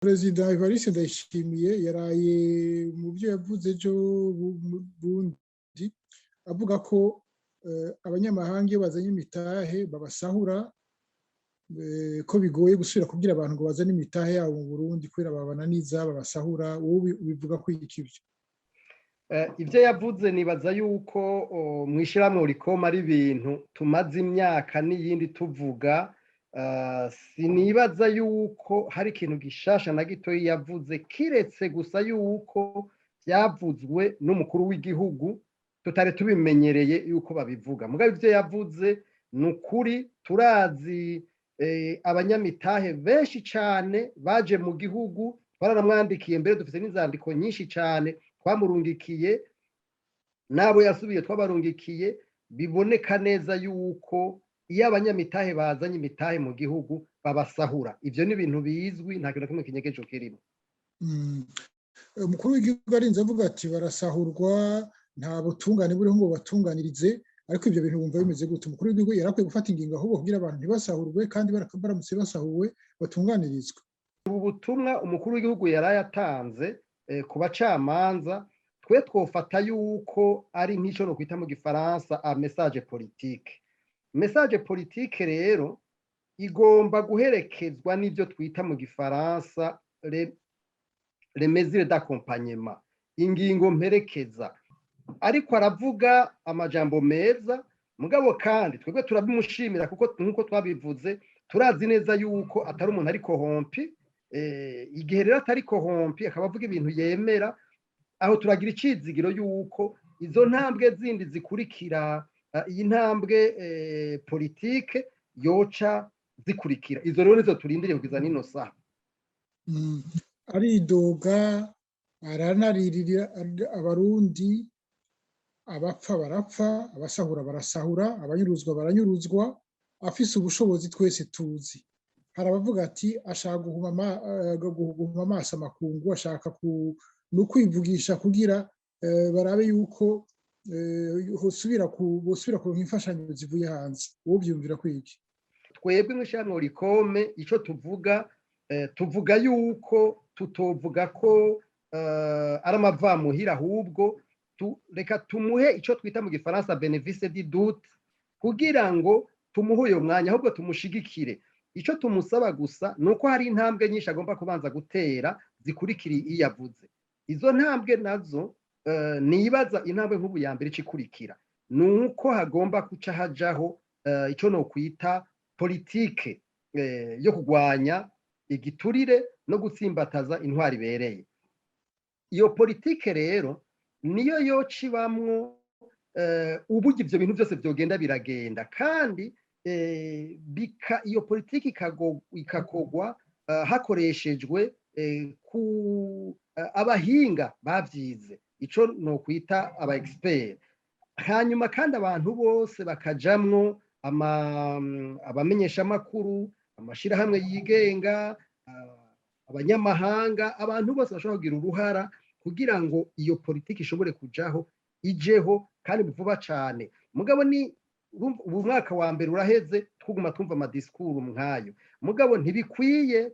Perezida Evariste Ndayishimiye yaraye mu byo yavuze ejo bundi avuga ko abanyamahanga iyo bazanye imitahe babasahura, ko bigoye gusubira kubwira abantu ngo bazane imitahe yabo mu Burundi kubera babananiza babasahura. Wowe ubivuga ko ikivyo? Ibyo yavuze nibaza yuko mw'ishirahamwe Oricom ari ibintu tumaze imyaka n'iyindi tuvuga. Sinibaza yuko hari ikintu gishasha na gitoyi yavuze, kiretse gusa yuko byavuzwe n'umukuru w'igihugu tutari tubimenyereye yuko babivuga. Mugabo ivyo yavuze ni ukuri, turazi abanyamitahe benshi cane baje mu gihugu, twaranamwandikiye, mbere dufite n'inzandiko nyinshi cane twamurungikiye, nabo yasubiye twabarungikiye. Biboneka neza yuko iyo abanyamitahe bazanye imitahe mu gihugu babasahura. Ivyo ni ibintu bizwi, nta kintu na kimwe kinyegeje kirimo. Umukuru w'igihugu arinze avuga ati barasahurwa, nta butungane buriho ngo batunganirize, ariko ivyo bintu bumva bimeze gute? Umukuru w'igihugu yarakwiye gufata ingingo ahubwo kugira abantu ntibasahurwe, kandi baramutse basahuwe batunganirizwe. Ubu butumwa umukuru w'igihugu yarayatanze ku bacamanza, twe twofata yuko ari nk'ico no kwita mu gifaransa a message politique. Message politique rero igomba guherekezwa n'ivyo twita mu gifaransa les mesures d'accompagnement, ingingo mperekeza. Ariko aravuga amajambo meza, mugabo kandi twebwe turabimushimira kuko nkuko twabivuze turazi neza yuko atari umuntu ariko hompi. Igihe rero atari kohompi akaba avuga ibintu yemera, aho turagira icizigiro yuko izo ntambwe zindi zikurikira iyi ntambwe politike yoca zikurikira. Izo rero nizo turindiriye kugeza nino saha. Aridoga, aranaririra abarundi, abapfa barapfa, abasahura barasahura, abanyuruzwa baranyuruzwa, afise ubushobozi twese tuzi. Hari abavuga ati ashaka guhuma amaso amakungu, ashaka no kwivugisha kugira barabe yuko bosubira kuronka imfashanyo zivuye hanze. Wowe uvyumvira kwiki? Twebwe mw'ishirahamwe Oricom ico tuvuga, tuvuga yuko tutovuga ko ari amavamuhira, ahubwo reka tumuhe ico twita mu gifaransa bénéfice du doute, kugira ngo tumuhe uyo mwanya, ahubwo tumushigikire. Ico tumusaba gusa nuko hari intambwe nyinshi agomba kubanza gutera zikurikira iyo yavuze. Izo ntambwe nazo nibaza intambwe nk'ubu ya mbere ikurikira nuko hagomba kuca hajaho ico no kwita politike yo kugwanya igiturire no gutsimbataza intwari ibereye. Iyo politike rero niyo yoca ibamwo uburyo ivyo bintu byose vyogenda biragenda, kandi iyo politiki ikakogwa hakoreshejwe abahinga bavyize, ico no kwita aba expert. Hanyuma kandi abantu bose bakajamwo, abamenyesha makuru, amashirahamwe yigenga, abanyamahanga, abantu bose bashobora kugira uruhara kugira ngo iyo politiki ishobore kujaho, ijeho kandi vuba cane. Mugabo ni ubu mwaka wa mbere uraheze twuguma twumva amadisikuru nk'ayo, mugabo ntibikwiye